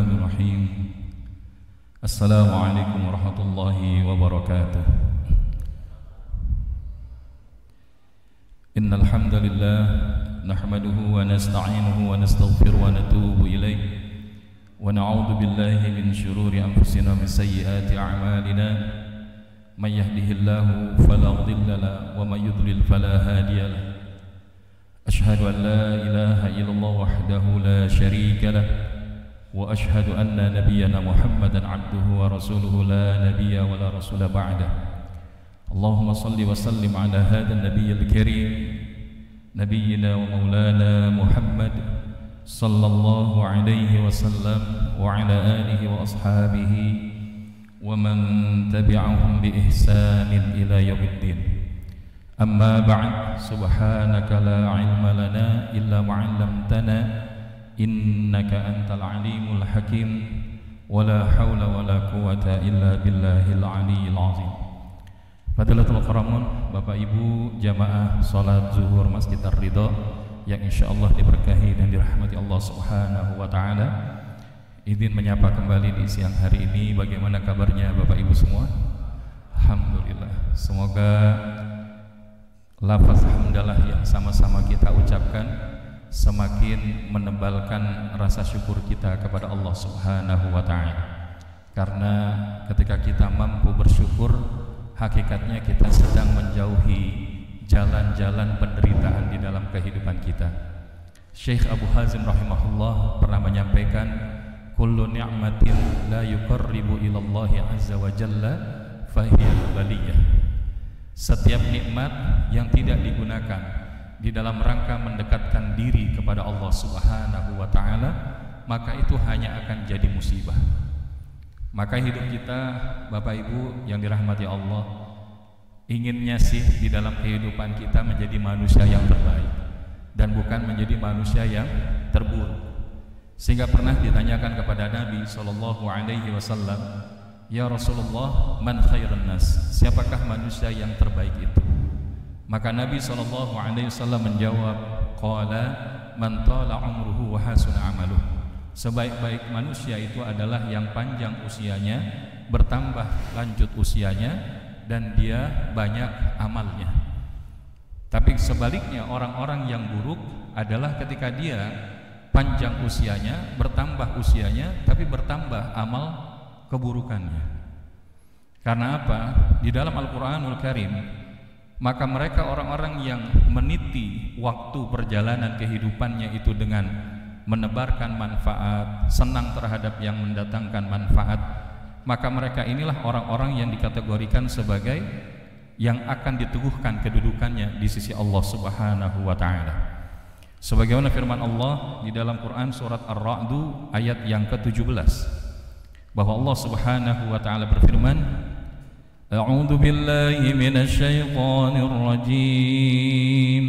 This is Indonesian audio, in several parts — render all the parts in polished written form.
Bismillahirrahmanirrahim. Assalamualaikum warahmatullahi wabarakatuh. Innal hamdalillah nahmaduhu wa nasta'inuhu wa nastaghfiruhu wa natubu ilayh wa na'udzu billahi min shururi anfusina wa min sayyiati a'malina. May yahdihillahu fala mudilla lahu wa may yudlil fala hadiya lahu. Ashhadu an la ilaha illallah wahdahu la syarika lah wa ashhadu anna nabiyyana Muhammadan abduhu wa rasuluhu la nabiyya wa la rasula ba'dah. Allahumma salli wa sallim ala hadha an-nabiyyil karim nabiyyina wa maulana Muhammad sallallahu alaihi wasallam wa ala alihi wa ashabihi wa man tabi'ahum bi ihsanin ila yaumiddin. Amma ba'd, subhanaka la ilma lana illa ma 'allamtana innaka antal alimul hakim wa la hawla wa la quwwata illa billahil aliyyil azim. Fadilatul qaramun, Bapak Ibu jamaah salat zuhur Masjid Ar-Ridha yang insyaallah diberkahi dan dirahmati Allah Subhanahu wa taala. Izin menyapa kembali di siang hari ini. Bagaimana kabarnya Bapak Ibu semua? Alhamdulillah. Semoga lafaz hamdalah yang sama-sama kita ucapkan semakin menebalkan rasa syukur kita kepada Allah Subhanahu wa taala. Karena ketika kita mampu bersyukur, hakikatnya kita sedang menjauhi jalan-jalan penderitaan di dalam kehidupan kita. Syekh Abu Hazim rahimahullah pernah menyampaikan, kullu ni'matin la yuqarribu ilallahi azza wa jalla fahiyal baliyah. Setiap nikmat yang tidak digunakan di dalam rangka mendekatkan diri kepada Allah Subhanahu wa taala, maka itu hanya akan jadi musibah. Maka hidup kita, Bapak Ibu yang dirahmati Allah, inginnya sih di dalam kehidupan kita menjadi manusia yang terbaik dan bukan menjadi manusia yang terburuk. Sehingga pernah ditanyakan kepada Nabi sallallahu alaihi wasallam, "Ya Rasulullah, man khairun nas?" Siapakah manusia yang terbaik itu? Maka Nabi sallallahu alaihi wasallam menjawab, qala man tala umruhu wa hasuna amaluh. Sebaik-baik manusia itu adalah yang panjang usianya, bertambah lanjut usianya, dan dia banyak amalnya. Tapi sebaliknya, orang-orang yang buruk adalah ketika dia panjang usianya, bertambah usianya, tapi bertambah amal keburukannya. Karena apa? Di dalam Al-Quranul Karim, maka mereka orang-orang yang meniti waktu perjalanan kehidupannya itu dengan menebarkan manfaat, senang terhadap yang mendatangkan manfaat, maka mereka inilah orang-orang yang dikategorikan sebagai yang akan diteguhkan kedudukannya di sisi Allah Subhanahu wa taala. Sebagaimana firman Allah di dalam Quran surat Ar-Ra'd ayat yang ke-17, bahwa Allah Subhanahu wa taala berfirman, A'udzu billahi minasy syaithanir rajim.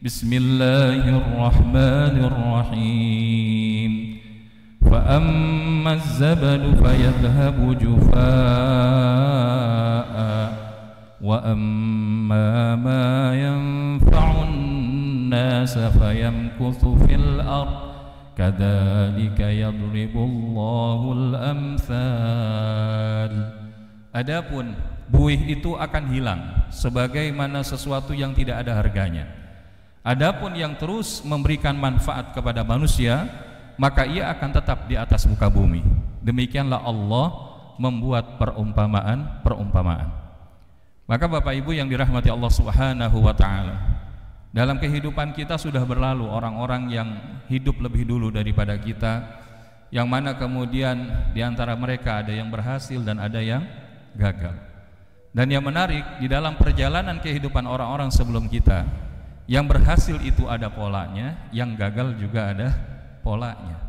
Bismillahirrahmanirrahim. Fa ammaz zabadu fayadhhabu jufaa'a wa amma ma yanfa'un nasa fayamkuthu fil ardh kadzalika yadribullahul amsal. Adapun buih itu akan hilang sebagaimana sesuatu yang tidak ada harganya. Adapun yang terus memberikan manfaat kepada manusia, maka ia akan tetap di atas muka bumi. Demikianlah Allah membuat perumpamaan. Maka Bapak Ibu yang dirahmati Allah Subhanahu wa taala, dalam kehidupan kita sudah berlalu orang-orang yang hidup lebih dulu daripada kita, yang mana kemudian di antara mereka ada yang berhasil dan ada yang gagal. Dan yang menarik, di dalam perjalanan kehidupan orang-orang sebelum kita, yang berhasil itu ada polanya, yang gagal juga ada polanya.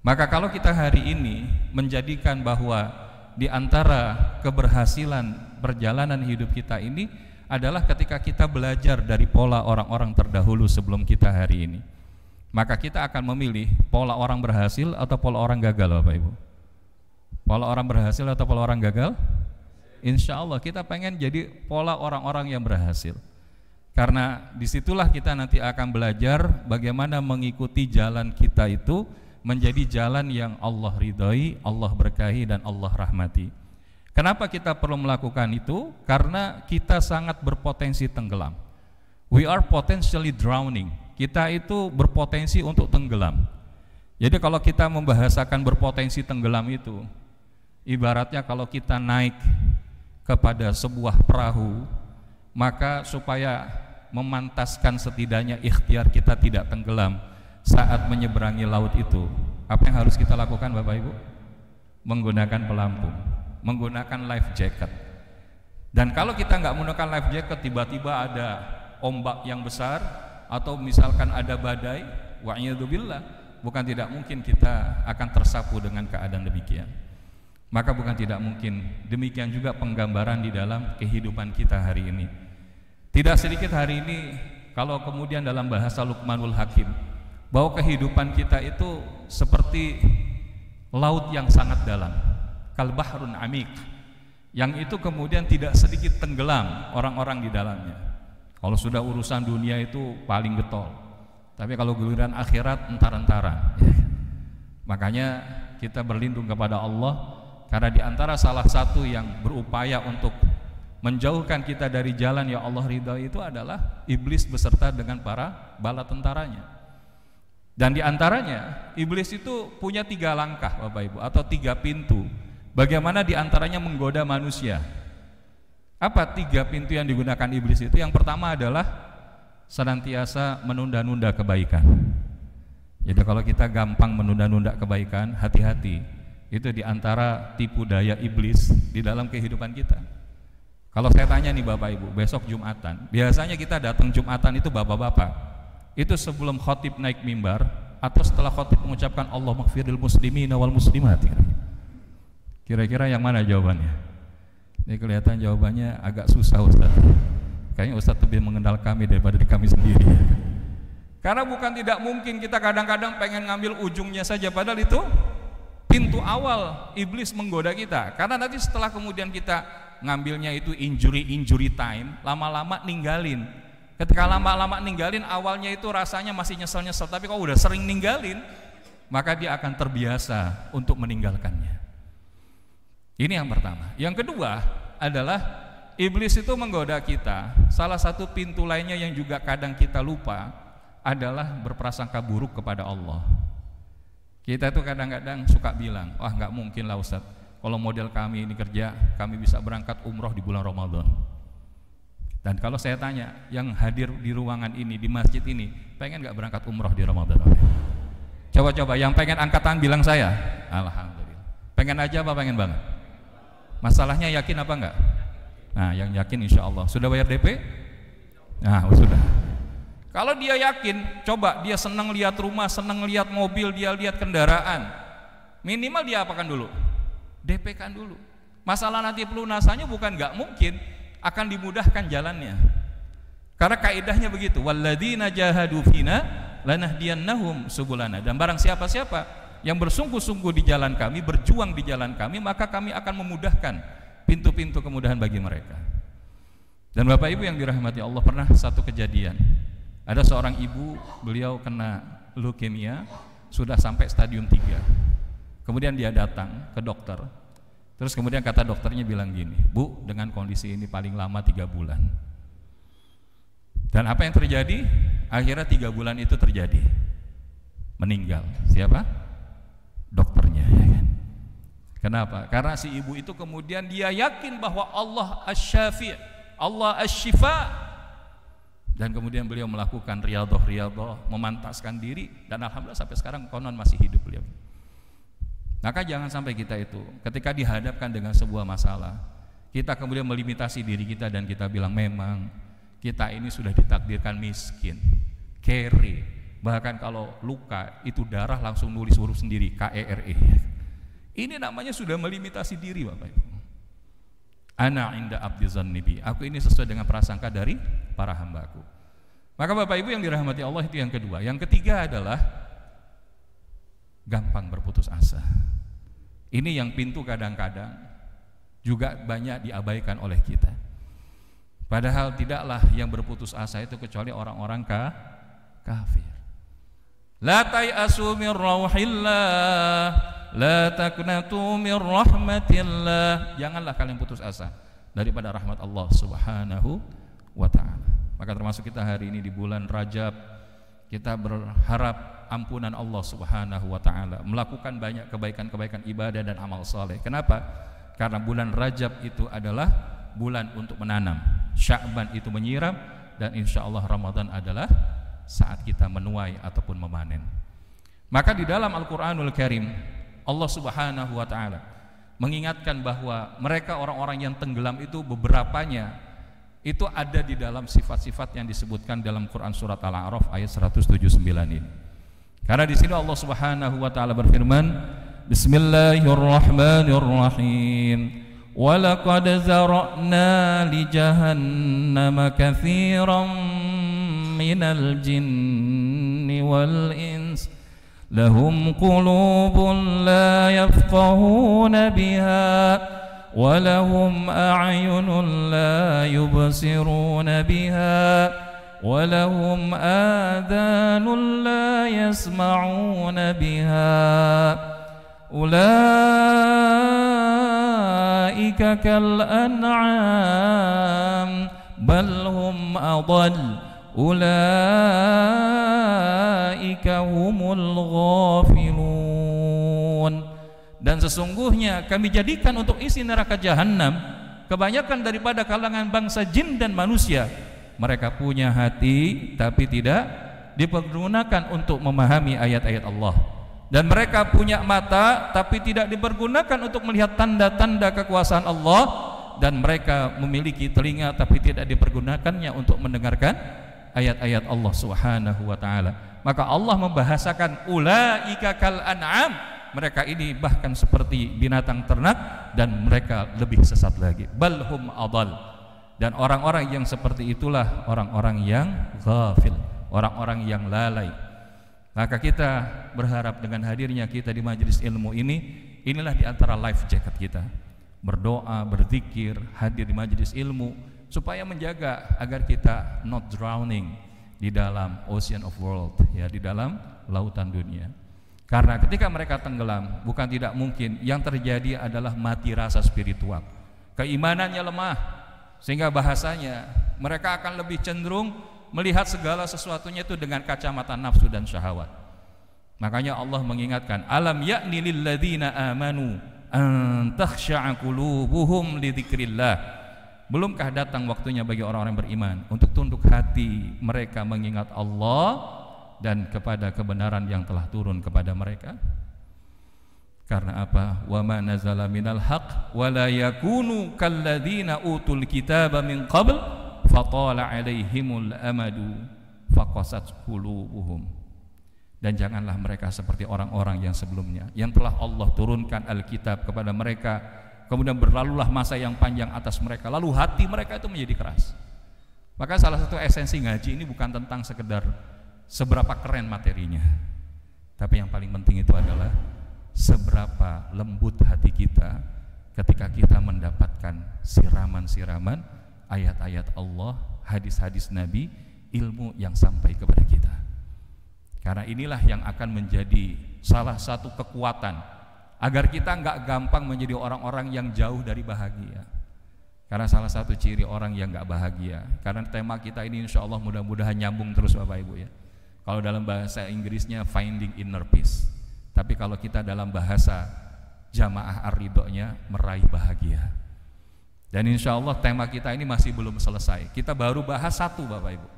Maka kalau kita hari ini menjadikan bahwa di antara keberhasilan perjalanan hidup kita ini adalah ketika kita belajar dari pola orang-orang terdahulu sebelum kita hari ini, maka kita akan memilih pola orang berhasil atau pola orang gagal, Bapak Ibu. Pola orang berhasil atau pola orang gagal? Insya Allah kita pengen jadi pola orang-orang yang berhasil. Karena disitulah kita nanti akan belajar bagaimana mengikuti jalan kita itu menjadi jalan yang Allah ridhai, Allah berkahi dan Allah rahmati. Kenapa kita perlu melakukan itu? Karena kita sangat berpotensi tenggelam. We are potentially drowning. Kita itu berpotensi untuk tenggelam. Jadi kalau kita membahasakan berpotensi tenggelam itu, ibaratnya kalau kita naik kepada sebuah perahu, maka supaya memantaskan setidaknya ikhtiar kita tidak tenggelam saat menyeberangi laut itu, apa yang harus kita lakukan Bapak Ibu? Menggunakan pelampung, menggunakan life jacket. Dan kalau kita nggak menggunakan life jacket, tiba-tiba ada ombak yang besar atau misalkan ada badai, wa'iyadzubillah, bukan tidak mungkin kita akan tersapu dengan keadaan demikian. Maka bukan tidak mungkin demikian juga penggambaran di dalam kehidupan kita hari ini. Tidak sedikit hari ini kalau kemudian dalam bahasa Luqmanul Hakim, bahwa kehidupan kita itu seperti laut yang sangat dalam, kal bahrun amik, yang itu kemudian tidak sedikit tenggelam orang-orang di dalamnya. Kalau sudah urusan dunia itu paling getol, tapi kalau giliran akhirat entar-entaran. Makanya kita berlindung kepada Allah, karena di antara salah satu yang berupaya untuk menjauhkan kita dari jalan yang Allah ridhai itu adalah iblis beserta dengan para bala tentaranya. Dan di antaranya iblis itu punya 3 langkah Bapak Ibu, atau 3 pintu bagaimana di antaranya menggoda manusia. Apa 3 pintu yang digunakan iblis itu? Yang pertama adalah senantiasa menunda-nunda kebaikan. Jadi kalau kita gampang menunda-nunda kebaikan, hati-hati, itu di antara tipu daya iblis di dalam kehidupan kita. Kalau saya tanya nih Bapak Ibu, besok Jumatan, biasanya kita datang Jumatan itu bapak-bapak, itu sebelum khotib naik mimbar atau setelah khotib mengucapkan Allah maghfiril muslimina wal muslimat? Kira-kira yang mana jawabannya? Ini kelihatan jawabannya agak susah Ustaz. Kayaknya Ustaz lebih mengenal kami daripada di kami sendiri. Karena bukan tidak mungkin kita kadang-kadang pengen ngambil ujungnya saja, padahal itu pintu awal iblis menggoda kita. Karena nanti setelah kemudian kita ngambilnya itu injury time, lama-lama ninggalin. Ketika lama-lama ninggalin, awalnya itu rasanya masih nyesel-nyesel, tapi kalau udah sering ninggalin, maka dia akan terbiasa untuk meninggalkannya. Ini yang pertama. Yang kedua adalah iblis itu menggoda kita. Salah satu pintu lainnya yang juga kadang kita lupa adalah berprasangka buruk kepada Allah. Kita itu kadang-kadang suka bilang, wah nggak mungkin lah Ustaz, kalau model kami ini kerja, kami bisa berangkat umroh di bulan Ramadan. Dan kalau saya tanya, yang hadir di ruangan ini, di masjid ini, pengen nggak berangkat umroh di Ramadan? Coba-coba, yang pengen angkat tangan bilang saya. Alhamdulillah. Pengen aja apa pengen banget? Masalahnya yakin apa enggak? Nah, yang yakin insya Allah. Sudah bayar DP? Nah, sudah. Kalau dia yakin, coba dia senang lihat rumah, senang lihat mobil, dia lihat kendaraan, minimal dia apakan dulu? DP kan dulu. Masalah nanti pelunasannya bukan nggak mungkin, akan dimudahkan jalannya. Karena kaidahnya begitu, walladzina jahadu fina lanahdiyannahum subulana. Dan barang siapa-siapa yang bersungguh-sungguh di jalan kami, berjuang di jalan kami, maka kami akan memudahkan pintu-pintu kemudahan bagi mereka. Dan Bapak Ibu yang dirahmati Allah, pernah satu kejadian, ada seorang ibu, beliau kena leukemia, sudah sampai stadium 3. Kemudian dia datang ke dokter, terus kemudian kata dokternya bilang gini, Bu, dengan kondisi ini paling lama 3 bulan. Dan apa yang terjadi? Akhirnya 3 bulan itu terjadi, meninggal. Siapa? Dokternya, ya kan? Kenapa? Karena si ibu itu kemudian dia yakin bahwa Allah asy-syafi', Allah asy-syifa, dan kemudian beliau melakukan riyadhah, memantaskan diri, dan alhamdulillah sampai sekarang konon masih hidup beliau. Maka jangan sampai kita itu ketika dihadapkan dengan sebuah masalah, kita kemudian melimitasi diri kita dan kita bilang memang kita ini sudah ditakdirkan miskin, kere. Bahkan kalau luka itu darah langsung nulis huruf sendiri, KERE. Ini namanya sudah melimitasi diri Bapak Ibu. Ana inda abdi zannibi, aku ini sesuai dengan prasangka dari para hambaku. Maka Bapak Ibu yang dirahmati Allah, itu yang kedua. Yang ketiga adalah gampang berputus asa. Ini yang pintu kadang-kadang juga banyak diabaikan oleh kita. Padahal tidaklah yang berputus asa itu kecuali orang-orang kafir. La tai'asu min rauhillah, la taqnatu min rahmatillah. Janganlah kalian putus asa daripada rahmat Allah Subhanahu wa ta'ala. Maka termasuk kita hari ini di bulan Rajab, kita berharap ampunan Allah Subhanahu wa ta'ala, melakukan banyak kebaikan-kebaikan ibadah dan amal saleh. Kenapa? Karena bulan Rajab itu adalah bulan untuk menanam, Sya'ban itu menyiram, dan insya Allah Ramadan adalah saat kita menuai ataupun memanen. Maka di dalam Al-Quranul Karim Allah Subhanahu wa ta'ala mengingatkan bahwa mereka orang-orang yang tenggelam itu beberapanya itu ada di dalam sifat-sifat yang disebutkan dalam Quran surat Al-A'raf ayat 179 ini. Karena di sini Allah Subhanahu wa taala berfirman, Bismillahirrahmanirrahim. Wa laqad zara'na li jahannama katsiran minal jinni wal ins lahum qulubun la yafqahuna biha ولهم أعين لا يبصرون بها ولهم آذان لا يسمعون بها أولئك كالأنعام بل هم أضل أولئك هم الغافلون. Dan sesungguhnya kami jadikan untuk isi neraka jahanam kebanyakan daripada kalangan bangsa jin dan manusia. Mereka punya hati tapi tidak dipergunakan untuk memahami ayat-ayat Allah, dan mereka punya mata tapi tidak dipergunakan untuk melihat tanda-tanda kekuasaan Allah, dan mereka memiliki telinga tapi tidak dipergunakannya untuk mendengarkan ayat-ayat Allah Subhanahu wa ta'ala. Maka Allah membahasakan ulaika kal an'am, mereka ini bahkan seperti binatang ternak dan mereka lebih sesat lagi. Balhum adal. Dan orang-orang yang seperti itulah orang-orang yang ghafil, orang-orang yang lalai. Maka kita berharap dengan hadirnya kita di majelis ilmu ini, inilah di antara life jacket kita. Berdoa, berzikir, hadir di majelis ilmu supaya menjaga agar kita not drowning di dalam ocean of world, ya, di dalam lautan dunia. Karena ketika mereka tenggelam, bukan tidak mungkin yang terjadi adalah mati rasa spiritual. Keimanannya lemah, sehingga bahasanya mereka akan lebih cenderung melihat segala sesuatunya itu dengan kacamata nafsu dan syahwat. Makanya Allah mengingatkan, alam ya'ni lil ladzina amanu an takhsha'a qulubuhum li dzikrillah. Belumkah datang waktunya bagi orang-orang beriman untuk tunduk hati mereka mengingat Allah dan kepada kebenaran yang telah turun kepada mereka? Karena apa? Wa ma nazala minal haqq wa la yakunu kalladzina utul kitaba min qabl fatala alaihimul amadu faqasat qulubuhum. Dan janganlah mereka seperti orang-orang yang sebelumnya yang telah Allah turunkan Alkitab kepada mereka, kemudian berlalulah masa yang panjang atas mereka, lalu hati mereka itu menjadi keras. Maka salah satu esensi ngaji ini bukan tentang sekedar seberapa keren materinya, tapi yang paling penting itu adalah seberapa lembut hati kita ketika kita mendapatkan siraman-siraman ayat-ayat Allah, hadis-hadis Nabi, ilmu yang sampai kepada kita. Karena inilah yang akan menjadi salah satu kekuatan agar kita nggak gampang menjadi orang-orang yang jauh dari bahagia. Karena salah satu ciri orang yang nggak bahagia, karena tema kita ini insya Allah mudah-mudahan nyambung terus Bapak Ibu ya. Kalau dalam bahasa Inggrisnya finding inner peace, tapi kalau kita dalam bahasa jamaah ar-ridhonya meraih bahagia. Dan insya Allah tema kita ini masih belum selesai. Kita baru bahas satu Bapak Ibu,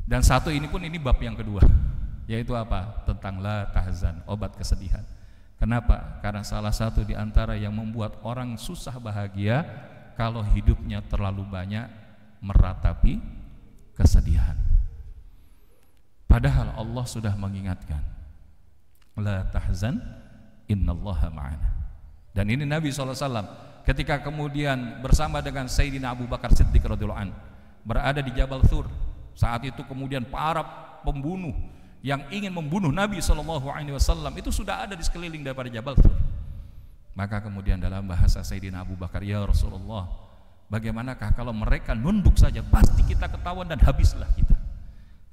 dan satu ini pun ini bab yang kedua, yaitu apa? Tentang la tahzan, obat kesedihan. Kenapa? Karena salah satu di antara yang membuat orang susah bahagia kalau hidupnya terlalu banyak meratapi kesedihan. Padahal Allah sudah mengingatkan, la tahzan innallaha ma'ana. Dan ini Nabi SAW ketika kemudian bersama dengan Sayyidina Abu Bakar Siddiq radhiyallahu anhu berada di Jabal Thur. Saat itu kemudian para pembunuh yang ingin membunuh Nabi SAW itu sudah ada di sekeliling daripada Jabal Thur. Maka kemudian dalam bahasa Sayyidina Abu Bakar, ya Rasulullah, bagaimanakah kalau mereka nunduk saja, pasti kita ketahuan dan habislah kita.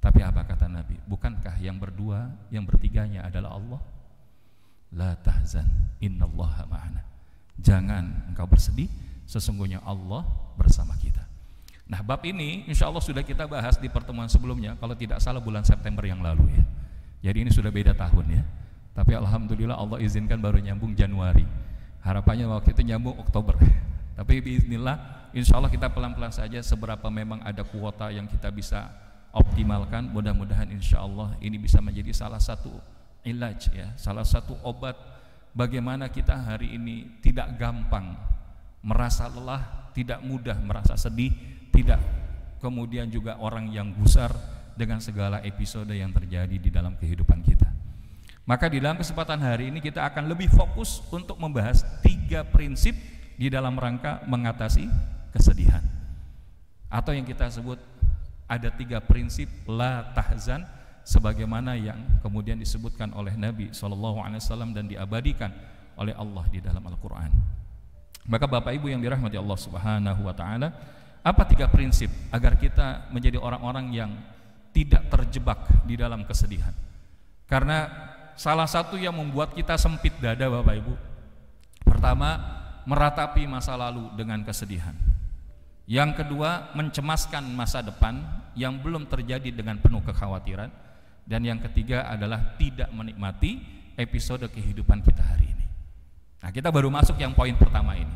Tapi apa kata Nabi? Bukankah yang berdua, yang bertiganya adalah Allah? La tahzan, innallaha ma'ana. Jangan engkau bersedih, sesungguhnya Allah bersama kita. Nah, bab ini insya Allah sudah kita bahas di pertemuan sebelumnya, kalau tidak salah bulan September yang lalu ya. Jadi ini sudah beda tahun ya. Tapi alhamdulillah Allah izinkan baru nyambung Januari. Harapannya waktu itu nyambung Oktober. Tapi biiznillah insya Allah kita pelan-pelan saja, seberapa memang ada kuota yang kita bisa optimalkan. Mudah-mudahan insya Allah ini bisa menjadi salah satu ilaj ya, salah satu obat bagaimana kita hari ini tidak gampang merasa lelah, tidak mudah merasa sedih, tidak kemudian juga orang yang gusar dengan segala episode yang terjadi di dalam kehidupan kita. Maka di dalam kesempatan hari ini kita akan lebih fokus untuk membahas 3 prinsip di dalam rangka mengatasi kesedihan, atau yang kita sebut ada 3 prinsip la tahzan, sebagaimana yang kemudian disebutkan oleh Nabi SAW dan diabadikan oleh Allah di dalam Al-Quran. Maka Bapak Ibu yang dirahmati Allah Subhanahu wa Ta'ala, apa 3 prinsip agar kita menjadi orang-orang yang tidak terjebak di dalam kesedihan? Karena salah satu yang membuat kita sempit dada Bapak Ibu, pertama, meratapi masa lalu dengan kesedihan. Yang kedua, mencemaskan masa depan yang belum terjadi dengan penuh kekhawatiran. Dan yang ketiga adalah tidak menikmati episode kehidupan kita hari ini. Nah, kita baru masuk yang poin pertama ini.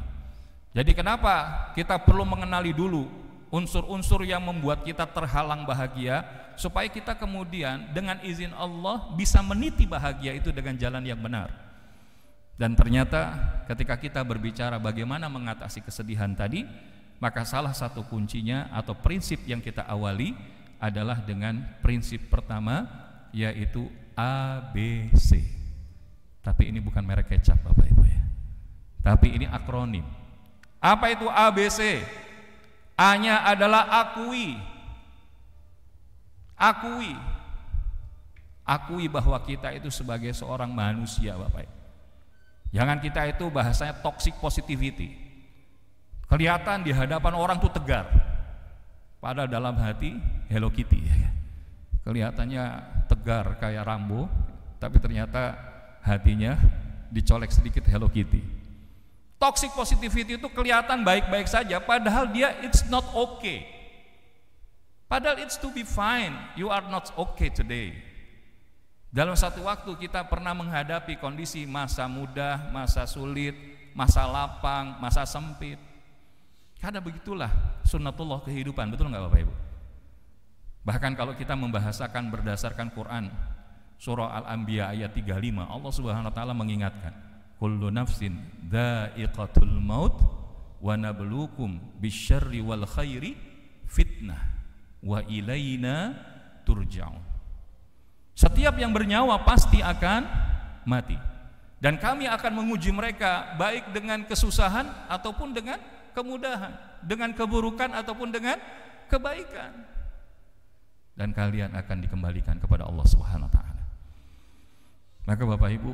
Jadi kenapa kita perlu mengenali dulu unsur-unsur yang membuat kita terhalang bahagia, supaya kita kemudian dengan izin Allah bisa meniti bahagia itu dengan jalan yang benar. Dan ternyata ketika kita berbicara bagaimana mengatasi kesedihan tadi, maka salah satu kuncinya atau prinsip yang kita awali adalah dengan prinsip pertama, yaitu ABC. Tapi ini bukan merek kecap Bapak Ibu ya, tapi ini akronim. Apa itu ABC? A-nya adalah akui. Akui bahwa kita itu sebagai seorang manusia Bapak Ibu. Jangan kita itu bahasanya toxic positivity. Kelihatan di hadapan orang tuh tegar, padahal dalam hati Hello Kitty ya. Kelihatannya tegar kayak Rambo, tapi ternyata hatinya dicolek sedikit Hello Kitty. Toxic positivity itu kelihatan baik-baik saja, padahal dia it's not okay. Padahal it's to be fine. You are not okay today. Dalam satu waktu kita pernah menghadapi kondisi masa mudah, masa sulit, masa lapang, masa sempit. Karena begitulah sunnatullah kehidupan, betul nggak Bapak Ibu? Bahkan kalau kita membahasakan berdasarkan Quran, surah Al-Anbiya ayat 35, Allah Subhanahu wa taala mengingatkan, kullu nafsin dha'iqatul maut wa nabluukum bisyarri wal khairi fitnah wa ilaina turja'un. Setiap yang bernyawa pasti akan mati, dan kami akan menguji mereka baik dengan kesusahan ataupun dengan kemudahan, dengan keburukan ataupun dengan kebaikan, dan kalian akan dikembalikan kepada Allah Subhanahu wa taala. Maka Bapak Ibu,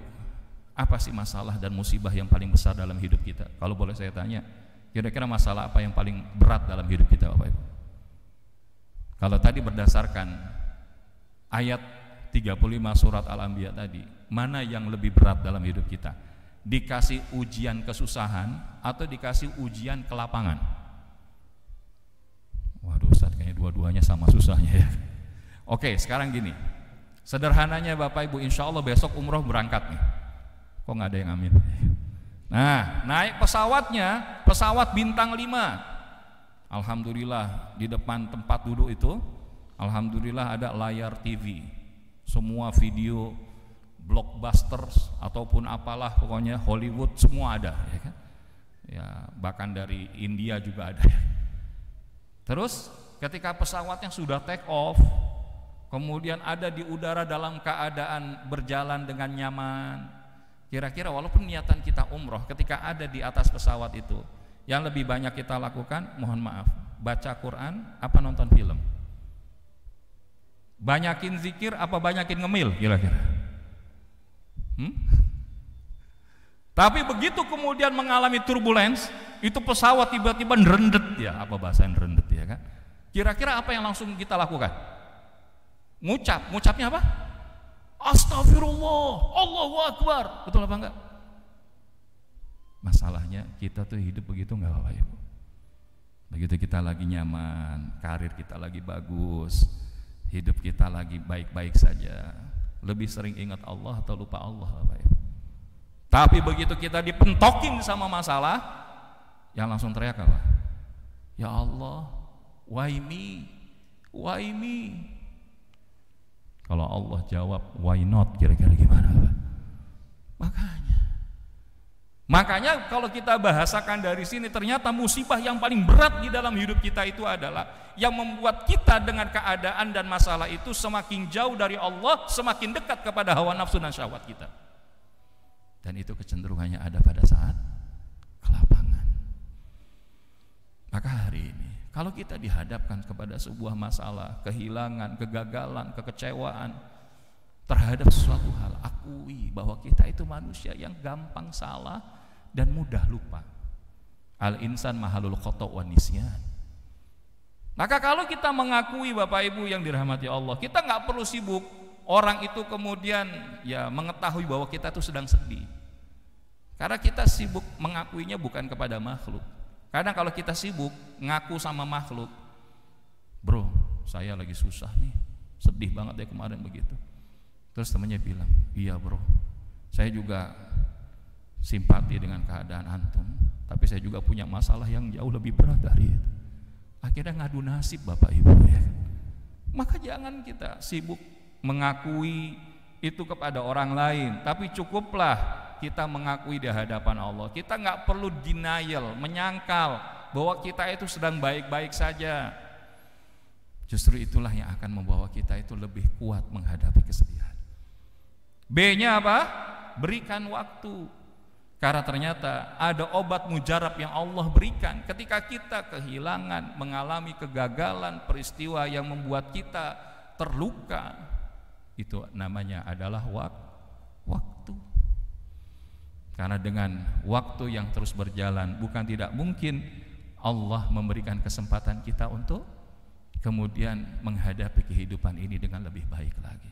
apa sih masalah dan musibah yang paling besar dalam hidup kita? Kalau boleh saya tanya, kira-kira masalah apa yang paling berat dalam hidup kita Bapak Ibu? Kalau tadi berdasarkan ayat 35 surat Al-Anbiya tadi, mana yang lebih berat dalam hidup kita? Dikasih ujian kesusahan atau dikasih ujian kelapangan? Waduh Ustaz, kayaknya dua-duanya sama susahnya ya. Oke, sekarang gini, sederhananya Bapak Ibu, insya Allah besok umroh berangkat nih. Kok nggak ada yang amin? Nah, naik pesawatnya, pesawat bintang 5. Alhamdulillah di depan tempat duduk itu, alhamdulillah ada layar TV, semua video blockbusters ataupun apalah, pokoknya Hollywood semua ada ya kan? Ya, bahkan dari India juga ada. Terus ketika pesawatnya sudah take off, kemudian ada di udara dalam keadaan berjalan dengan nyaman, kira-kira walaupun niatan kita umroh, ketika ada di atas pesawat itu, yang lebih banyak kita lakukan, mohon maaf, baca Quran apa nonton film? Banyakin zikir apa banyakin ngemil kira-kira? Tapi begitu kemudian mengalami turbulence, itu pesawat tiba-tiba nerendet ya, apa bahasa nerendet ya kan? Kira-kira apa yang langsung kita lakukan? Ngucapnya apa? Astagfirullah, Allahu Akbar. Betul apa enggak? Masalahnya kita tuh hidup begitu enggak Bapak Ibu? Begitu kita lagi nyaman, karir kita lagi bagus, hidup kita lagi baik-baik saja, lebih sering ingat Allah atau lupa Allah Bapak Ibu? Tapi begitu kita dipentokin sama masalah, yang langsung teriak apa? Ya Allah, why me? Why me? Kalau Allah jawab why not, kira-kira gimana Pak? Makanya kalau kita bahasakan dari sini, ternyata musibah yang paling berat di dalam hidup kita itu adalah yang membuat kita dengan keadaan dan masalah itu semakin jauh dari Allah, semakin dekat kepada hawa nafsu dan syahwat kita. Dan itu kecenderungannya ada pada saat kelapangan. Maka hari ini kalau kita dihadapkan kepada sebuah masalah, kehilangan, kegagalan, kekecewaan terhadap sesuatu hal, akui bahwa kita itu manusia yang gampang salah dan mudah lupa. Al-insan mahalul khata' wa nisyan. Maka kalau kita mengakui Bapak Ibu yang dirahmati Allah, kita nggak perlu sibuk orang itu kemudian ya mengetahui bahwa kita itu sedang sedih. Karena kita sibuk mengakuinya bukan kepada makhluk. Kadang kalau kita sibuk ngaku sama makhluk, bro, saya lagi susah nih, sedih banget ya kemarin begitu. Terus temannya bilang, iya bro, saya juga simpati dengan keadaan antum, tapi saya juga punya masalah yang jauh lebih berat dari itu. Akhirnya ngadu nasib Bapak Ibu ya. Maka jangan kita sibuk mengakui itu kepada orang lain, tapi cukuplah kita mengakui di hadapan Allah. Kita nggak perlu denial, menyangkal bahwa kita itu sedang baik-baik saja. Justru itulah yang akan membawa kita itu lebih kuat menghadapi kesedihan. B-nya apa? Berikan waktu. Karena ternyata ada obat mujarab yang Allah berikan ketika kita kehilangan, mengalami kegagalan, peristiwa yang membuat kita terluka. Itu namanya adalah waktu. Karena dengan waktu yang terus berjalan, bukan tidak mungkin Allah memberikan kesempatan kita untuk kemudian menghadapi kehidupan ini dengan lebih baik lagi.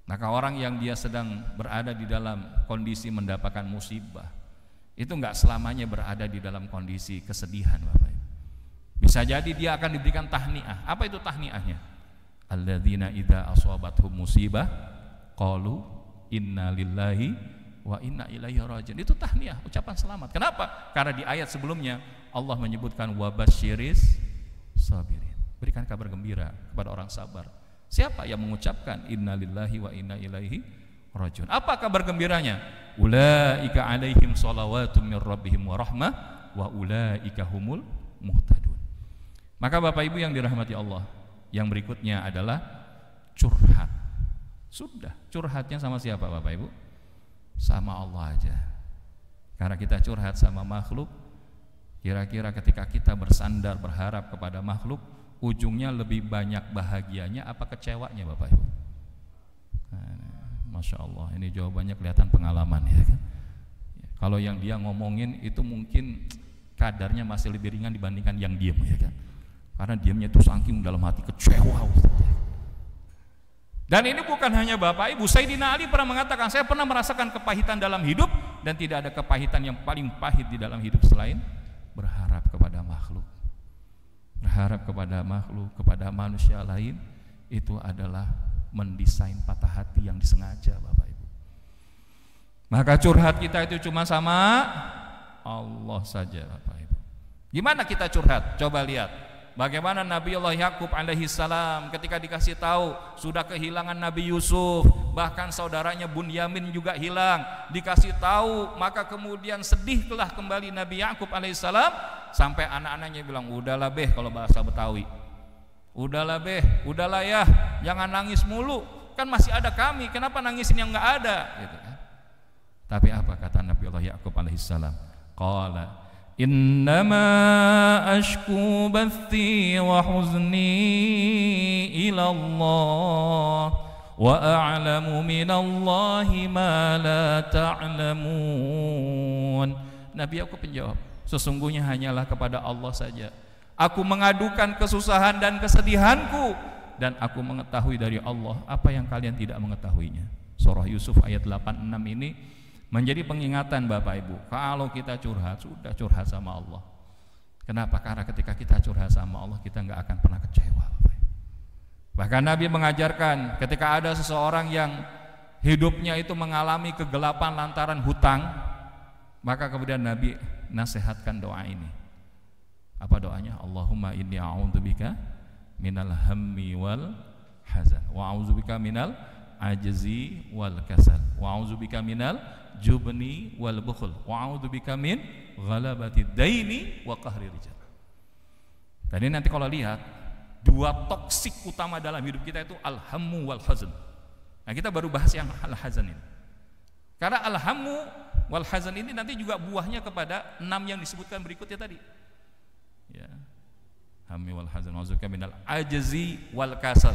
Maka orang yang dia sedang berada di dalam kondisi mendapatkan musibah, itu enggak selamanya berada di dalam kondisi kesedihan Bapak Ibu. Bisa jadi dia akan diberikan tahniah. Apa itu tahniahnya? Alladzina idza asabathum musibah qalu inna lillahi wa inna ilaihi raji'un. Itu tahniah, ucapan selamat. Kenapa? Karena di ayat sebelumnya Allah menyebutkan wabasyiris sabirin. Berikan kabar gembira kepada orang sabar. Siapa yang mengucapkan innalillahi wa inna ilaihi raji'un? Apa kabar gembiranya? Ulaika alaihim shalawatum mir rabbihim wa rahmah wa ulaika humul muhtadun. Maka Bapak Ibu yang dirahmati Allah, yang berikutnya adalah curhat. Sudah, curhatnya sama siapa Bapak Ibu? Sama Allah aja. Karena kita curhat sama makhluk, kira-kira ketika kita bersandar berharap kepada makhluk, ujungnya lebih banyak bahagianya apa kecewanya Bapak Ibu? Masya Allah, ini jawabannya kelihatan pengalaman ya kan? Kalau yang dia ngomongin itu mungkin kadarnya masih lebih ringan dibandingkan yang diam ya kan? Karena diamnya itu saking dalam hati kecewa. Dan ini bukan hanya Bapak Ibu, Sayyidina Ali pernah mengatakan, saya pernah merasakan kepahitan dalam hidup dan tidak ada kepahitan yang paling pahit di dalam hidup selain berharap kepada makhluk. Berharap kepada makhluk, kepada manusia lain, itu adalah mendesain patah hati yang disengaja Bapak Ibu. Maka curhat kita itu cuma sama Allah saja Bapak Ibu. Gimana kita curhat? Coba lihat. Bagaimana Nabi Allah Yakub alaihi salam ketika dikasih tahu sudah kehilangan Nabi Yusuf, bahkan saudaranya Bunyamin juga hilang, dikasih tahu, maka kemudian sedihlah kembali Nabi Yakub alaihi salam sampai anak-anaknya bilang, udahlah beh, kalau bahasa Betawi, udahlah beh, udahlah ya, jangan nangis mulu, kan masih ada kami, kenapa nangisin yang enggak ada gitu kan. Tapi apa kata Nabi Allah Yakub alaihi salam? Qala innama ashku bathi wa huzni ila Allah wa a'lamu minallahi ma la ta'lamun. Nabi Yakub menjawab, sesungguhnya hanyalah kepada Allah saja aku mengadukan kesusahan dan kesedihanku, dan aku mengetahui dari Allah apa yang kalian tidak mengetahuinya. Surah Yusuf ayat 86 ini menjadi pengingatan Bapak Ibu, kalau kita curhat, sudah curhat sama Allah. Kenapa? Karena ketika kita curhat sama Allah, kita nggak akan pernah kecewa Bapak Ibu. Bahkan Nabi mengajarkan ketika ada seseorang yang hidupnya itu mengalami kegelapan lantaran hutang, maka kemudian Nabi nasihatkan doa ini. Apa doanya? Allahumma inni a'udzubika minal hammi wal hazan wa a'udzubika minal ajzi wal kasal wa a'udzubika minal jubni wal bukhul wa a'udzubika min ghalabati daini wa qahri rijal. Tadi nanti kalau lihat dua toksik utama dalam hidup kita itu al-hammu wal hazan. Nah, kita baru bahas yang al-hazan ini. Karena al-hammu wal hazan ini nanti juga buahnya kepada 6 yang disebutkan berikutnya tadi. Ya. Hammi wal hazan wa'udzubika minal ajzi wal kasal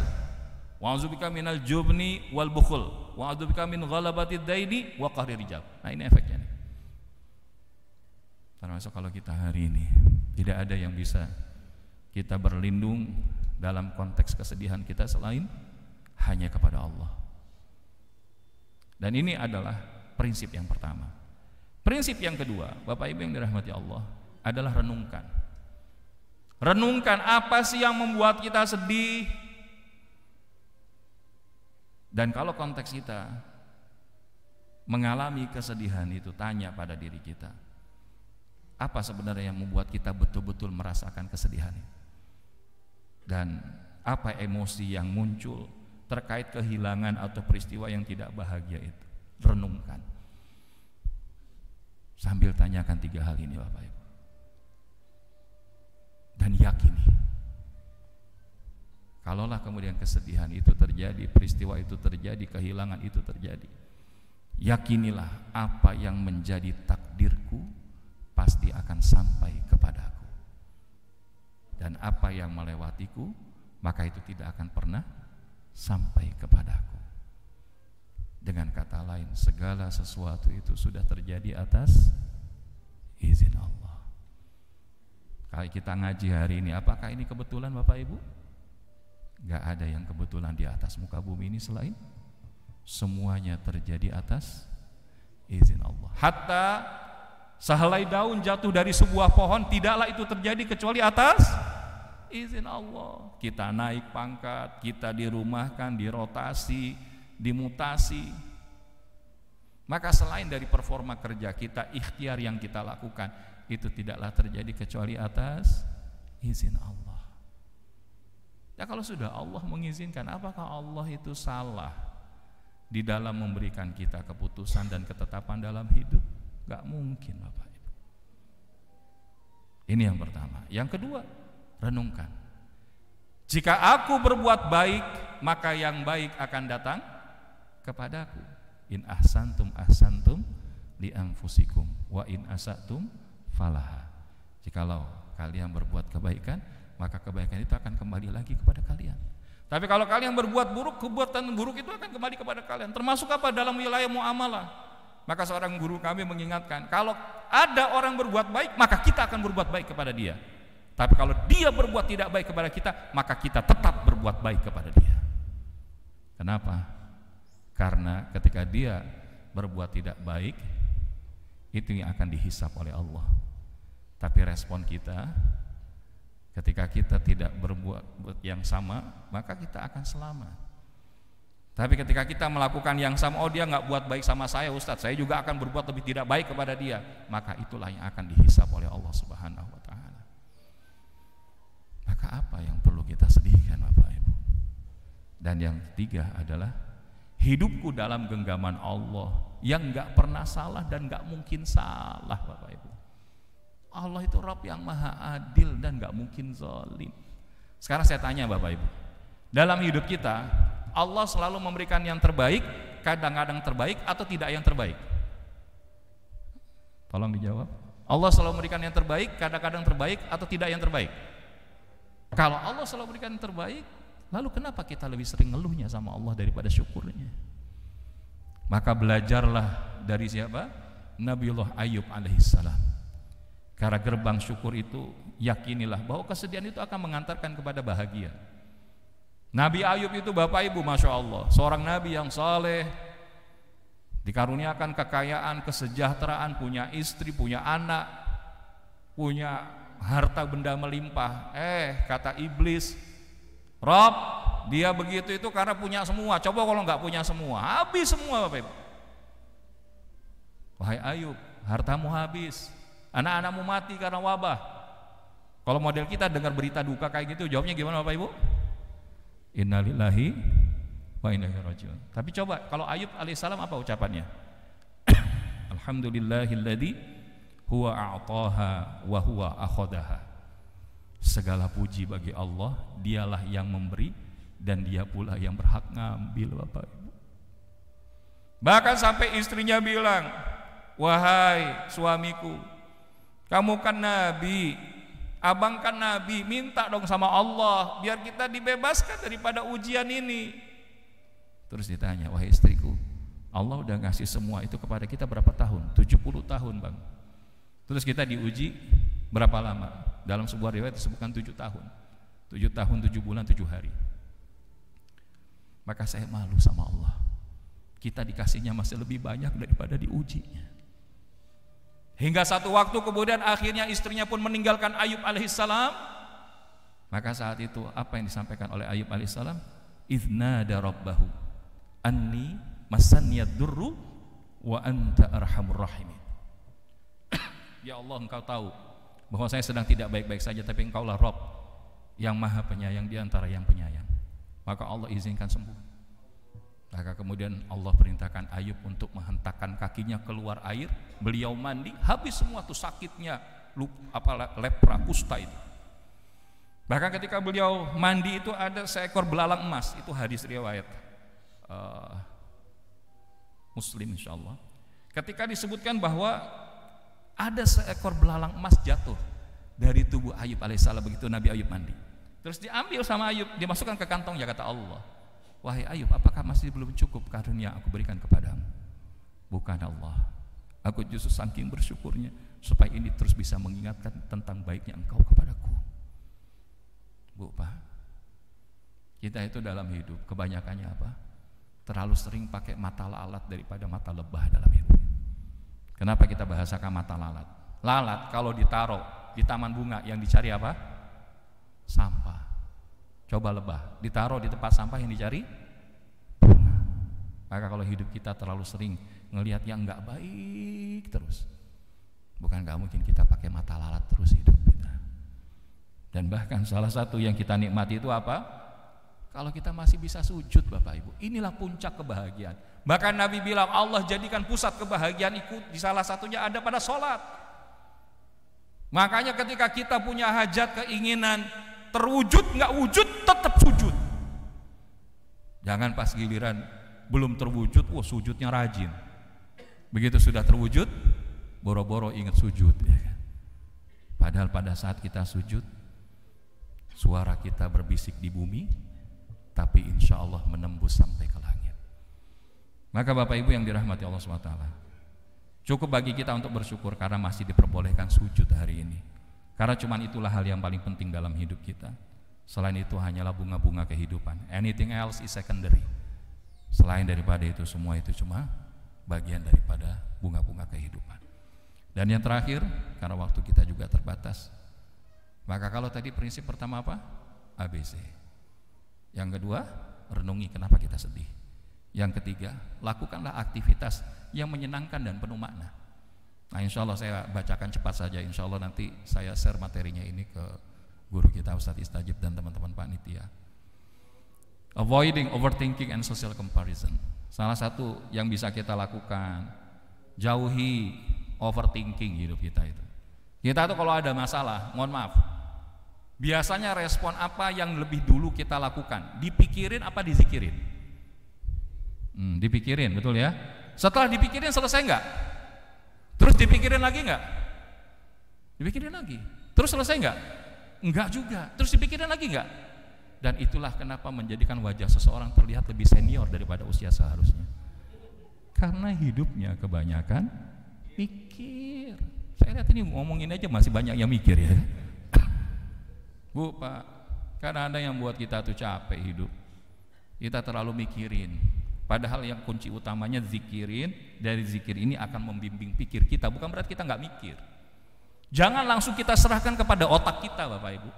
wa'udzubika minal jubni wal bukhul wa'udzubika min ghalabati daini wa qahri rijal. Nah, ini efeknya nih. Termasuk kalau kita hari ini tidak ada yang bisa kita berlindung dalam konteks kesedihan kita selain hanya kepada Allah. Dan ini adalah prinsip yang pertama. Prinsip yang kedua, Bapak Ibu yang dirahmati Allah, adalah renungkan. Renungkan apa sih yang membuat kita sedih. Dan kalau konteks kita mengalami kesedihan itu, tanya pada diri kita, apa sebenarnya yang membuat kita betul-betul merasakan kesedihan itu? Dan apa emosi yang muncul terkait kehilangan atau peristiwa yang tidak bahagia itu? Renungkan. Sambil tanyakan 3 hal ini Bapak Ibu. Dan yakini, kalaulah kemudian kesedihan itu terjadi, peristiwa itu terjadi, kehilangan itu terjadi, yakinilah apa yang menjadi takdirku pasti akan sampai kepadaku, dan apa yang melewatiku maka itu tidak akan pernah sampai kepadaku. Dengan kata lain, segala sesuatu itu sudah terjadi atas izin Allah. Kalau kita ngaji hari ini, apakah ini kebetulan Bapak Ibu? Gak ada yang kebetulan di atas muka bumi ini selain semuanya terjadi atas izin Allah. Hatta sehelai daun jatuh dari sebuah pohon, tidaklah itu terjadi kecuali atas izin Allah. Kita naik pangkat, kita dirumahkan, dirotasi, dimutasi. Maka selain dari performa kerja kita, ikhtiar yang kita lakukan, itu tidaklah terjadi kecuali atas izin Allah. Ya, kalau sudah Allah mengizinkan, apakah Allah itu salah di dalam memberikan kita keputusan dan ketetapan dalam hidup? Gak mungkin Bapak Ibu. Ini yang pertama. Yang kedua, renungkan. Jika aku berbuat baik, maka yang baik akan datang kepadaku. In ahsantum ahsantum li anfusikum wa in asatum falaha. Jikalau kalian berbuat kebaikan, maka kebaikan itu akan kembali lagi kepada kalian. Tapi kalau kalian berbuat buruk, perbuatan buruk itu akan kembali kepada kalian. Termasuk apa? Dalam wilayah muamalah. Maka seorang guru kami mengingatkan, kalau ada orang berbuat baik, maka kita akan berbuat baik kepada dia. Tapi kalau dia berbuat tidak baik kepada kita, maka kita tetap berbuat baik kepada dia. Kenapa? Karena ketika dia berbuat tidak baik, itu yang akan dihisap oleh Allah. Tapi respon kita, ketika kita tidak berbuat yang sama, maka kita akan selamat. Tapi ketika kita melakukan yang sama, oh dia nggak buat baik sama saya Ustadz, saya juga akan berbuat lebih tidak baik kepada dia, maka itulah yang akan dihisap oleh Allah Subhanahu wa Ta'ala. Maka apa yang perlu kita sedihkan Bapak Ibu? Dan yang ketiga adalah hidupku dalam genggaman Allah yang nggak pernah salah dan nggak mungkin salah Bapak Ibu. Allah itu Rabb yang maha adil dan gak mungkin zalim. Sekarang saya tanya Bapak Ibu, dalam hidup kita Allah selalu memberikan yang terbaik, kadang-kadang terbaik atau tidak yang terbaik? Tolong dijawab. Allah selalu memberikan yang terbaik, kadang-kadang terbaik atau tidak yang terbaik? Kalau Allah selalu memberikan yang terbaik, lalu kenapa kita lebih sering ngeluhnya sama Allah daripada syukurnya? Maka belajarlah dari siapa? Nabiullah Ayub alaihissalam. Karena gerbang syukur itu, yakinilah bahwa kesedihan itu akan mengantarkan kepada bahagia. Nabi Ayub itu Bapak Ibu, Masya Allah, seorang Nabi yang saleh, dikaruniakan kekayaan, kesejahteraan, punya istri, punya anak, punya harta benda melimpah. Kata iblis, Rob, dia begitu itu karena punya semua. Coba kalau nggak punya semua, habis semua Bapak Ibu. Wahai Ayub, hartamu habis, anak-anakmu mati karena wabah. Kalau model kita dengar berita duka kayak gitu, jawabnya gimana Bapak Ibu? Innalillahi wa inna ilaihi rajiun. Tapi coba kalau Ayub alaihissalam apa ucapannya? Alhamdulillahilladzi huwa a'taha wa huwa akhadaha. Segala puji bagi Allah, dialah yang memberi dan dia pula yang berhak ngambil Bapak Ibu. Bahkan sampai istrinya bilang, wahai suamiku, kamu kan nabi, abang kan nabi, minta dong sama Allah biar kita dibebaskan daripada ujian ini. Terus ditanya, wahai istriku, Allah udah ngasih semua itu kepada kita berapa tahun? 70 tahun bang. Terus kita diuji berapa lama? Dalam sebuah riwayat disebutkan 7 tahun. 7 tahun, 7 bulan, 7 hari. Maka saya malu sama Allah, kita dikasihnya masih lebih banyak daripada diujinya. Hingga satu waktu kemudian akhirnya istrinya pun meninggalkan Ayub alaihissalam. Maka saat itu apa yang disampaikan oleh Ayub alaihissalam? Idznada rabbahu anni masanniyad durru wa anta arhamur rahimin. Ya Allah, engkau tahu bahwa saya sedang tidak baik-baik saja, tapi engkaulah Rabb yang maha penyayang di antara yang penyayang. Maka Allah izinkan sembuh. Maka kemudian Allah perintahkan Ayub untuk menghentakkan kakinya keluar air, beliau mandi, habis semua tuh sakitnya, lepra, kusta itu. Bahkan ketika beliau mandi itu ada seekor belalang emas, itu hadis riwayat Muslim insyaallah. Ketika disebutkan bahwa ada seekor belalang emas jatuh dari tubuh Ayub alaihissalam begitu Nabi Ayub mandi. Terus diambil sama Ayub, dimasukkan ke kantongnya, kata Allah, wahai Ayub, apakah masih belum cukup karunia aku berikan kepadamu? Bukan Allah, aku justru saking bersyukurnya supaya ini terus bisa mengingatkan tentang baiknya engkau kepadaku. Bu, Pak, kita itu dalam hidup kebanyakannya apa? Terlalu sering pakai mata lalat daripada mata lebah dalam hidup. Kenapa kita bahasakan mata lalat? Lalat kalau ditaruh di taman bunga yang dicari apa? Sampah. Coba lebah ditaruh di tempat sampah yang dicari bunga. Maka kalau hidup kita terlalu sering ngelihat yang nggak baik terus, bukan nggak mungkin kita pakai mata lalat terus hidup kita. Dan bahkan salah satu yang kita nikmati itu apa? Kalau kita masih bisa sujud Bapak Ibu, inilah puncak kebahagiaan. Bahkan Nabi bilang Allah jadikan pusat kebahagiaan ikut di salah satunya ada pada sholat. Makanya ketika kita punya hajat, keinginan, terwujud nggak wujud tetap sujud. Jangan pas giliran belum terwujud, wah sujudnya rajin. Begitu sudah terwujud, boro-boro ingat sujud. Ya kan? Padahal pada saat kita sujud, suara kita berbisik di bumi, tapi insya Allah menembus sampai ke langit. Maka Bapak Ibu yang dirahmati Allah SWT, cukup bagi kita untuk bersyukur karena masih diperbolehkan sujud hari ini. Karena cuman itulah hal yang paling penting dalam hidup kita. Selain itu hanyalah bunga-bunga kehidupan. Anything else is secondary. Selain daripada itu semua itu cuma bagian daripada bunga-bunga kehidupan. Dan yang terakhir, karena waktu kita juga terbatas, maka kalau tadi prinsip pertama apa? ABC. Yang kedua, renungi kenapa kita sedih. Yang ketiga, lakukanlah aktivitas yang menyenangkan dan penuh makna. Nah, insya Allah saya bacakan cepat saja. Insya Allah nanti saya share materinya ini ke guru kita Ustadz Istajib dan teman-teman panitia. Avoiding overthinking and social comparison. Salah satu yang bisa kita lakukan, jauhi overthinking hidup kita itu. Kita tuh kalau ada masalah, mohon maaf, biasanya respon apa yang lebih dulu kita lakukan? Dipikirin apa dizikirin? Dipikirin, betul ya? Setelah dipikirin selesai enggak? Terus dipikirin lagi enggak? Dipikirin lagi. Terus selesai enggak? Enggak juga. Terus dipikirin lagi enggak? Dan itulah kenapa menjadikan wajah seseorang terlihat lebih senior daripada usia seharusnya. Karena hidupnya kebanyakan mikir. Saya lihat ini ngomongin aja masih banyak yang mikir ya. Bu, Pak, karena ada yang buat kita tuh capek hidup. Kita terlalu mikirin. Padahal yang kunci utamanya zikirin. Dari zikir ini akan membimbing pikir kita. Bukan berarti kita nggak mikir. Jangan langsung kita serahkan kepada otak kita, Bapak Ibu.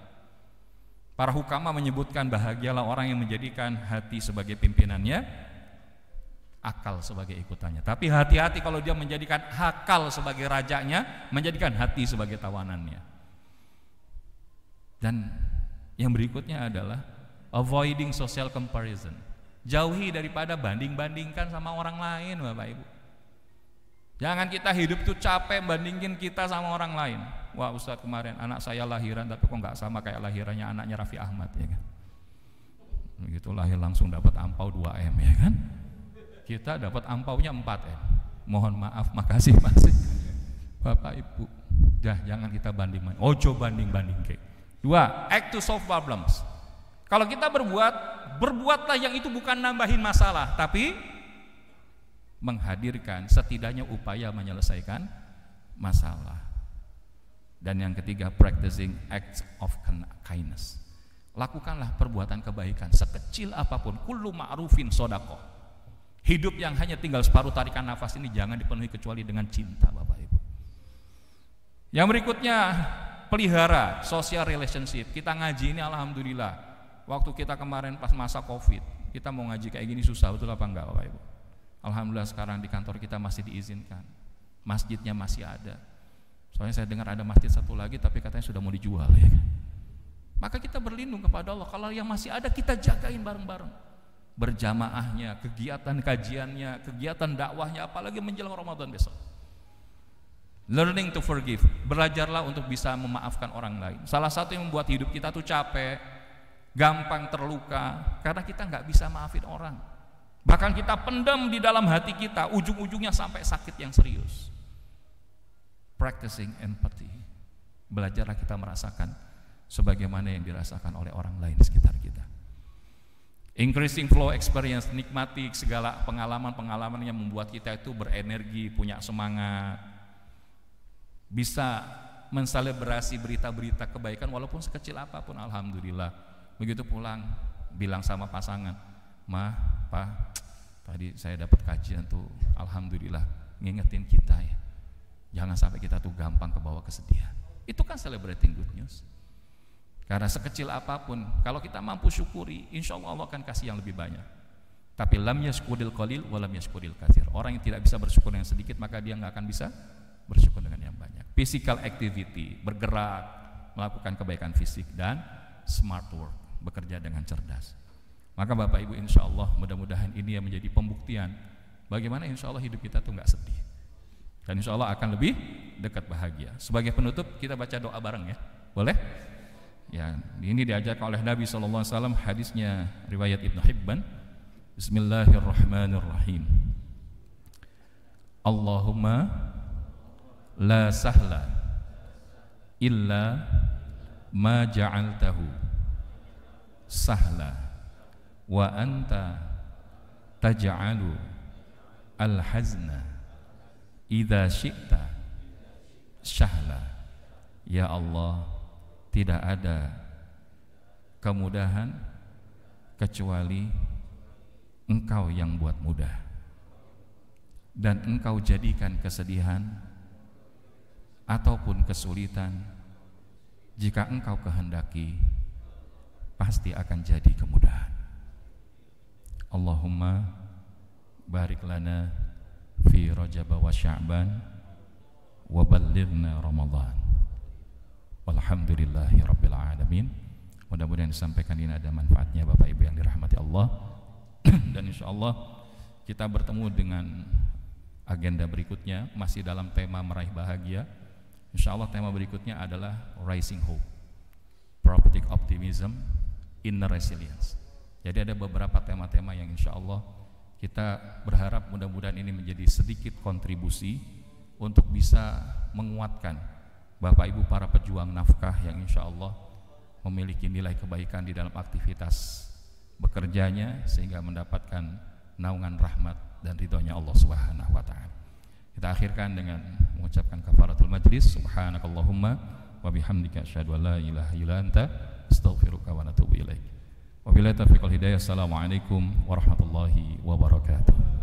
Para hukama menyebutkan bahagialah orang yang menjadikan hati sebagai pimpinannya, akal sebagai ikutannya. Tapi hati-hati kalau dia menjadikan akal sebagai rajanya, menjadikan hati sebagai tawanannya. Dan yang berikutnya adalah avoiding social comparison. Jauhi daripada banding-bandingkan sama orang lain, Bapak Ibu. Jangan kita hidup tuh capek bandingin kita sama orang lain. Wah, Ustadz kemarin anak saya lahiran tapi kok nggak sama kayak lahirannya anaknya Raffi Ahmad, ya kan? Begitu lahir langsung dapat ampau 2M, ya kan? Kita dapat ampaunya 4M. Mohon maaf, makasih masih. Bapak Ibu, jangan kita banding-banding. Ojo banding-banding kayak. 2, act to solve problems. Kalau kita berbuatlah yang itu bukan nambahin masalah, tapi menghadirkan setidaknya upaya menyelesaikan masalah. Dan yang ketiga, practicing acts of kindness. Lakukanlah perbuatan kebaikan sekecil apapun. Kullu ma'rufin shadaqah. Hidup yang hanya tinggal separuh tarikan nafas ini jangan dipenuhi kecuali dengan cinta, Bapak Ibu. Yang berikutnya, pelihara social relationship. Kita ngaji ini alhamdulillah. Waktu kita kemarin pas masa Covid, kita mau ngaji kayak gini susah, betul apa enggak, Bapak Ibu? Alhamdulillah sekarang di kantor kita masih diizinkan, masjidnya masih ada. Soalnya saya dengar ada masjid satu lagi tapi katanya sudah mau dijual, ya kan? Maka kita berlindung kepada Allah. Kalau yang masih ada kita jagain bareng-bareng. Berjamaahnya, kegiatan kajiannya, kegiatan dakwahnya, apalagi menjelang Ramadan besok. Learning to forgive, belajarlah untuk bisa memaafkan orang lain. Salah satu yang membuat hidup kita tuh capek, gampang terluka, karena kita nggak bisa maafin orang. Bahkan kita pendam di dalam hati kita, ujung-ujungnya sampai sakit yang serius. Practicing empathy, belajarlah kita merasakan sebagaimana yang dirasakan oleh orang lain di sekitar kita. Increasing flow experience, nikmati segala pengalaman-pengalaman yang membuat kita itu berenergi, punya semangat, bisa menselebrasi berita-berita kebaikan walaupun sekecil apapun. Alhamdulillah. Begitu pulang bilang sama pasangan, "Ma, Pa, tadi saya dapat kajian tuh, alhamdulillah, ngingetin kita ya. Jangan sampai kita tuh gampang kebawa kesedihan." Itu kan celebrating good news. Karena sekecil apapun, kalau kita mampu syukuri, insya Allah akan kasih yang lebih banyak. Tapi lam yashkuril qalil wa lam yashkuril katsir. Orang yang tidak bisa bersyukur yang sedikit, maka dia nggak akan bisa bersyukur dengan yang banyak. Physical activity, bergerak, melakukan kebaikan fisik, dan smart work, bekerja dengan cerdas. Maka Bapak Ibu, insya Allah mudah-mudahan ini yang menjadi pembuktian bagaimana insya Allah hidup kita tuh nggak sedih, dan insya Allah akan lebih dekat bahagia. Sebagai penutup kita baca doa bareng ya, boleh? Ya, ini diajarkan oleh Nabi SAW, hadisnya riwayat Ibnu Hibban. Bismillahirrahmanirrahim. Allahumma la sahla illa ma ja'altahu sahla wa anta taj'alu al-hazna idza syi'ta syahla. Ya Allah, tidak ada kemudahan kecuali Engkau yang buat mudah, dan Engkau jadikan kesedihan ataupun kesulitan jika Engkau kehendaki pasti akan jadi kemudahan. Allahumma barik lana fi Rajab wa Sya'ban wa ballighna Ramadan. Walhamdulillahi rabbil alamin. Mudah-mudahan disampaikan ini ada manfaatnya Bapak Ibu yang dirahmati Allah. Dan insya Allah kita bertemu dengan agenda berikutnya masih dalam tema meraih bahagia. Insya Allah tema berikutnya adalah Rising Hope, Prophetic Optimism, Inner Resilience. Jadi ada beberapa tema-tema yang insya Allah kita berharap mudah-mudahan ini menjadi sedikit kontribusi untuk bisa menguatkan Bapak Ibu para pejuang nafkah yang insya Allah memiliki nilai kebaikan di dalam aktivitas bekerjanya, sehingga mendapatkan naungan rahmat dan ridhonya Allah Subhanahu wa ta'ala. Kita akhirkan dengan mengucapkan kafaratul majlis. Subhanakallahumma wa bihamdika asyhadu an la ilaha illa anta astaghfiruka wa atubu ilaik. Wabillahi taufiq wal hidayah. Assalamualaikum warahmatullahi wabarakatuh.